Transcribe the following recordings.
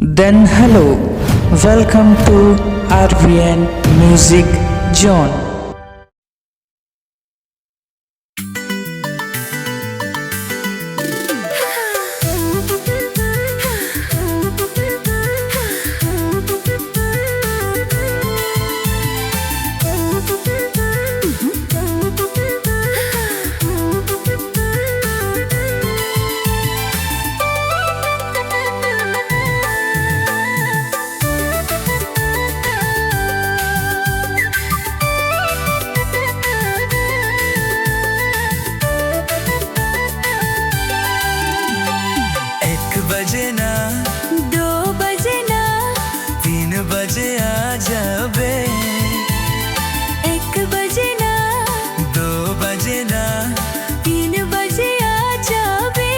Then hello, welcome to RVN Music Zone. बजे ना 2 बजे ना 3 बजे आ जाबे 1 बजे ना 2 बजे ना 3 बजे आ जाबे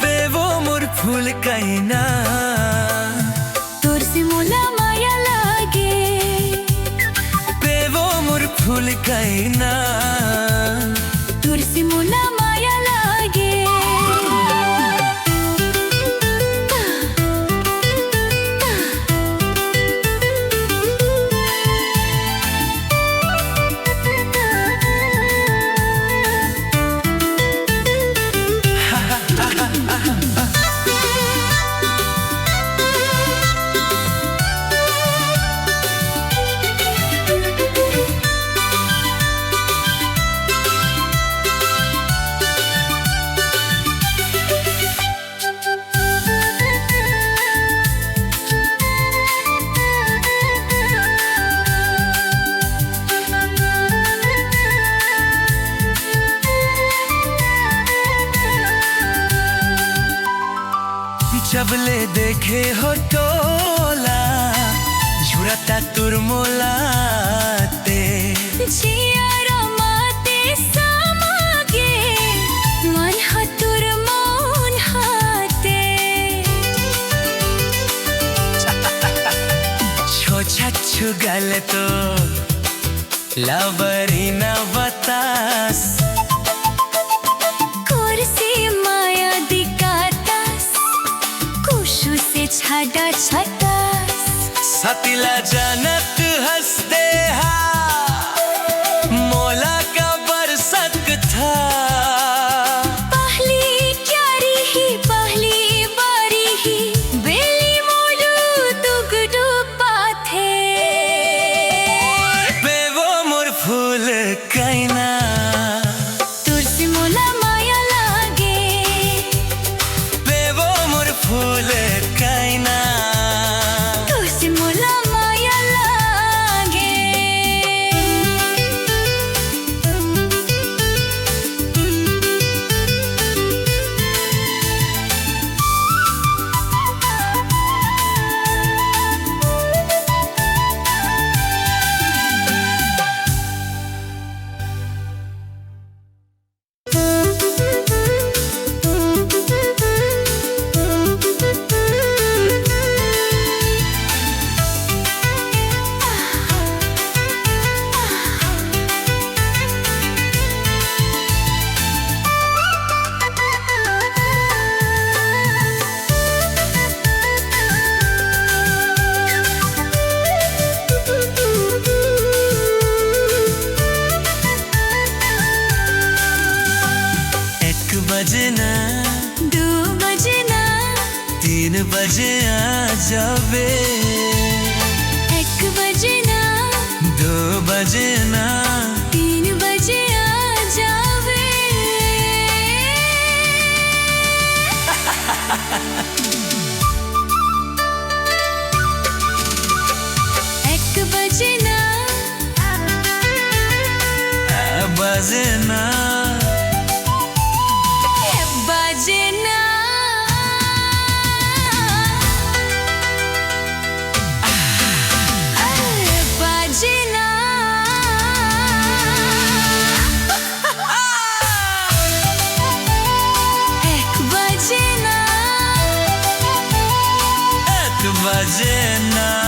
पे वो मोर फूल कहिना तोर से मोला माया लागे पे वो मोर फूल कहिना तोर से मोला माया लागे जबले देखे हो टोला झुरता तुर मोलाते जियारा माते समागे मन हतुर मन हाते छोछा छुगल तो लवरी न बतास छाड़ा छटास सतिला जानत हंसते हा मोला का बरसत था पहली क्यारी ही पहली बारी ही बेली मोलू दुगडू पाथे बे वो मोर फूल कैना तुर से मोला माया लागे बे वो मोर फूल कैना तुर से मोला माया लागे बजे ना 2 बजे ना 3 बजे आ जाबे 1 बजे ना 2 बजे ना 3 बजे आ जावे 1 बजे ना बजे ना बजे ना बजे ना 1 बजे ना 1 बजे ना